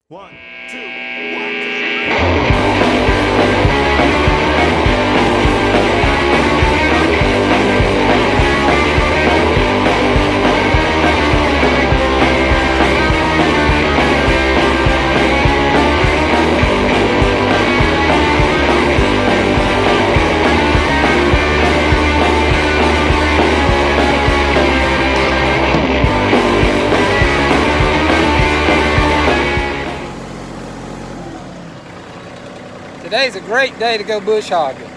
One, two, 3. Today's a great day to go bush hogging.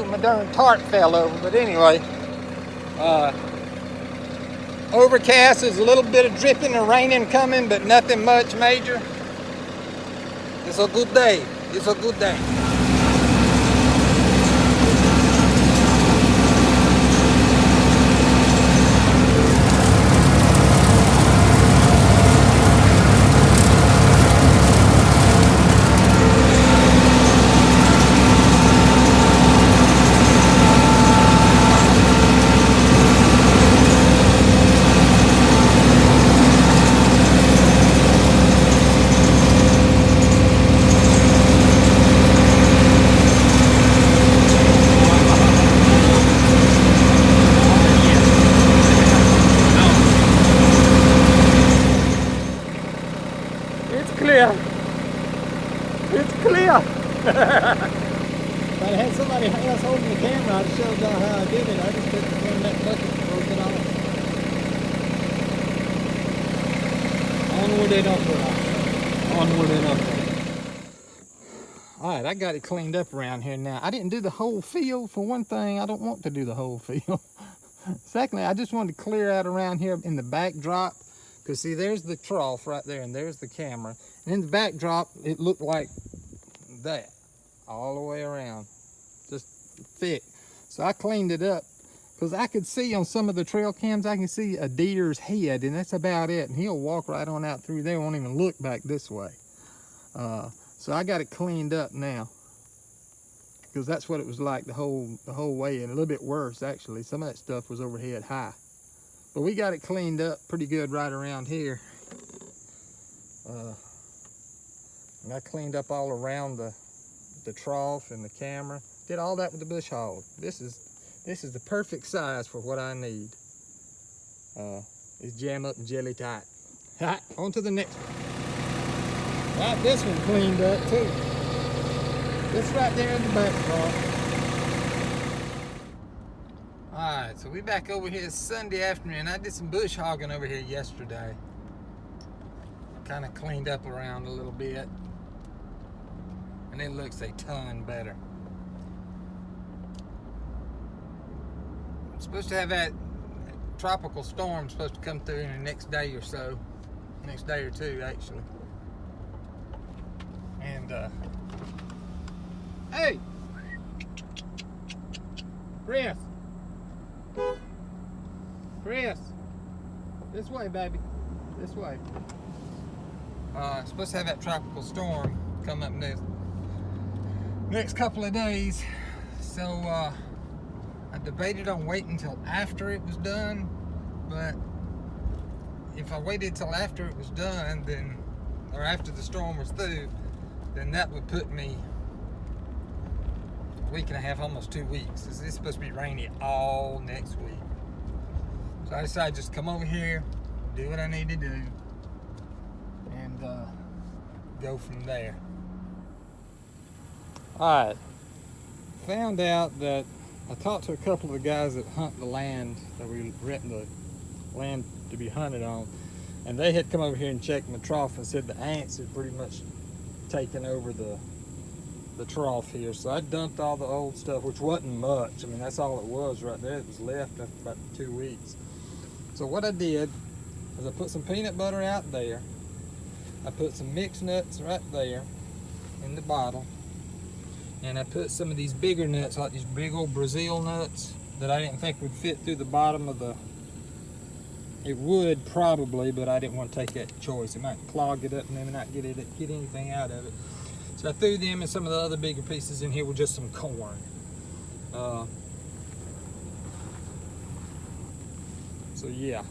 My darn tarp fell over, but anyway, overcast. There's a little bit of dripping or raining coming, but nothing much major. It's a good day. It's a good day. It's clear. If I had somebody else holding the camera, I'd show y'all how I did it. I just put it in that bucket and broke it off. Onward and upward. Onward and upward. Alright, I got it cleaned up around here now. I didn't do the whole field. For one thing, I don't want to do the whole field. Secondly, I just wanted to clear out around here in the backdrop. Because see, there's the trough right there, and there's the camera. And in the backdrop, it looked like that, all the way around, just thick. So I cleaned it up, because I could see on some of the trail cams, I can see a deer's head, and that's about it. And he'll walk right on out through there, won't even look back this way. So I got it cleaned up now, because that's what it was like the whole way, and a little bit worse, actually. Some of that stuff was overhead high. But we got it cleaned up pretty good right around here. And I cleaned up all around the trough and the camera. Did all that with the bush hog. This is the perfect size for what I need. It's jam up and jelly tight. Alright, on to the next one. Got this one cleaned up too. This right there in the backdrop. Alright, so we back over here Sunday afternoon. I did some bush hogging over here yesterday. Kind of cleaned up around a little bit. And it looks a ton better. I'm supposed to have that tropical storm supposed to come through in the next day or so. Next day or two, actually. And, hey! Chris, this way, baby, this way. Supposed to have that tropical storm come up next couple of days. So I debated on waiting until after it was done, but if I waited till after it was done, then, or after the storm was through, then that would put me a week and a half, almost 2 weeks. It's supposed to be rainy all next week. So I decided just come over here, do what I need to do, and go from there. Alright, found out that I talked to a couple of the guys that hunt the land, that we rent the land to be hunted on, and they had come over here and checked my trough and said the ants had pretty much taken over the trough here. So I dumped all the old stuff, which wasn't much. I mean, that's all it was right there. It was left after about 2 weeks. So what I did is I put some peanut butter out there. I put some mixed nuts right there in the bottle. And I put some of these bigger nuts, like these big old Brazil nuts, that I didn't think would fit through the bottom of the... It would probably, but I didn't want to take that choice. It might clog it up and then not get anything out of it. So I threw them and some of the other bigger pieces in here with just some corn. So yeah.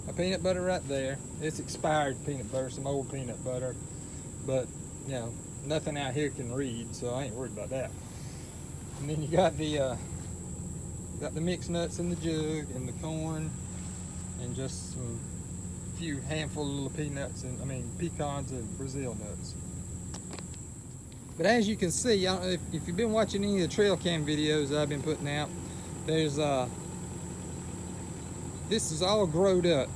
my peanut butter right there. It's expired peanut butter, some old peanut butter, but you know, nothing out here can read, so I ain't worried about that. And then you got the mixed nuts in the jug, and the corn, and just some few handful of little peanuts, and pecans and Brazil nuts. But as you can see, I don't know if you've been watching any of the trail cam videos I've been putting out, there's this is all grown up,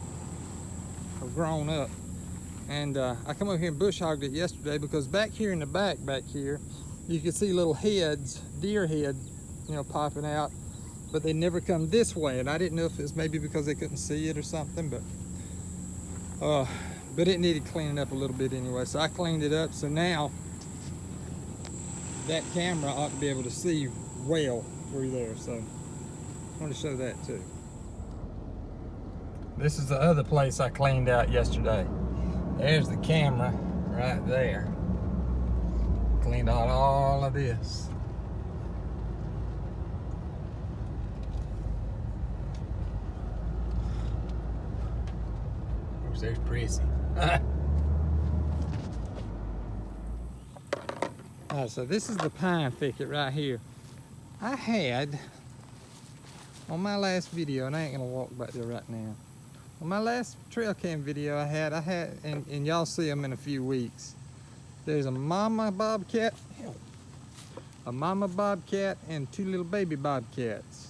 and I come over here and bush hogged it yesterday because back here in the back here, you can see little heads, deer head, you know, popping out, but they never come this way, and I didn't know if it was maybe because they couldn't see it or something, but it needed cleaning up a little bit anyway, so I cleaned it up. So now that camera ought to be able to see well through there, so I want to show that too. This is the other place I cleaned out yesterday. There's the camera right there. Cleaned out all of this. There's Prissy. Alright, so this is the pine thicket right here. I had, on my last video, and I ain't gonna walk back there right now. On my last trail cam video I had, and y'all see them in a few weeks. There's a mama bobcat, and two little baby bobcats.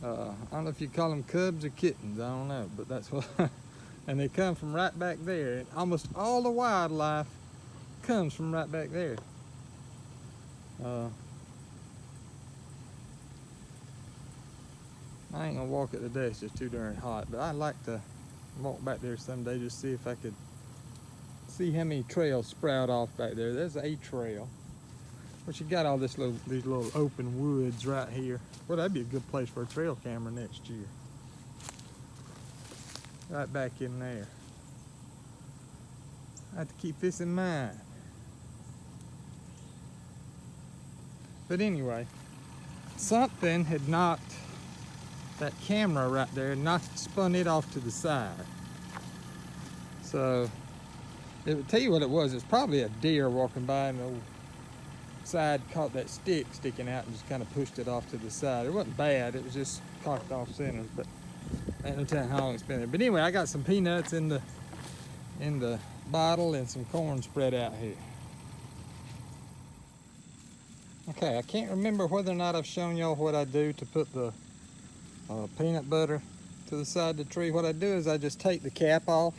I don't know if you call them cubs or kittens, I don't know, but that's what, and they come from right back there. And almost all the wildlife comes from right back there. I ain't gonna walk it today, it's just too darn hot, but I'd like to walk back there someday just see if I could see how many trails sprout off back there. There's a trail. But you got all these little open woods right here. Well, that'd be a good place for a trail camera next year. Right back in there. I have to keep this in mind. But anyway, something had knocked that camera right there, spun it off to the side. So it would tell you what it was. It's probably a deer walking by, and the old side caught that stick sticking out and just kind of pushed it off to the side. It wasn't bad, it was just cocked off center, but I ain't no telling how long it's been there. But anyway, I got some peanuts in the bottle and some corn spread out here. Okay, I can't remember whether or not I've shown y'all what I do to put the peanut butter to the side of the tree. What I do is I just take the cap off,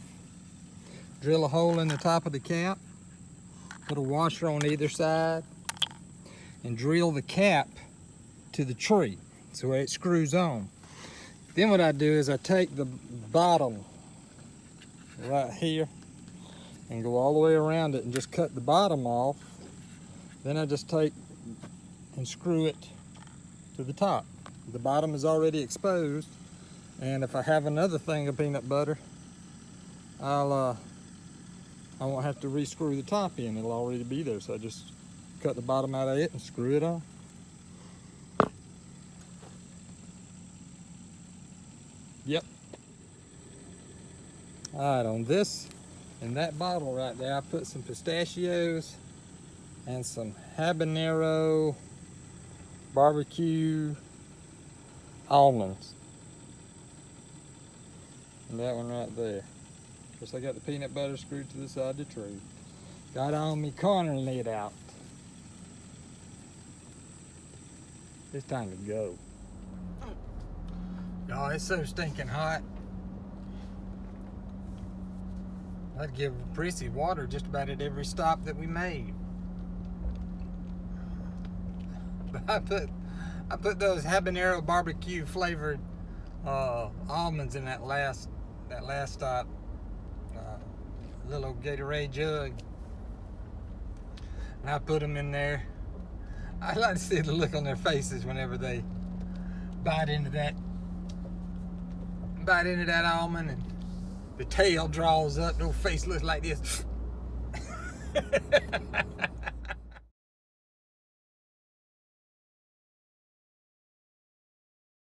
drill a hole in the top of the cap, put a washer on either side, and drill the cap to the tree so it screws on. Then what I do is I take the bottom right here and go all the way around it and just cut the bottom off. Then I just take and screw it to the top. The bottom is already exposed, and if I have another thing of peanut butter, I won't have to re-screw the top in. It'll already be there, so I just cut the bottom out of it and screw it on. Yep. All right, on this, in that bottle right there, I put some pistachios and some habanero barbecue almonds. And that one right there. Of course, I got the peanut butter screwed to the side of the tree. Got on me corner lid out. It's time to go. Y'all, it's so stinking hot. I'd give Prissy water just about at every stop that we made. But I put those habanero barbecue flavored almonds in that last stop. Little Gatorade jug. And I put them in there. I like to see the look on their faces whenever they bite into that almond, and the tail draws up, no face looks like this.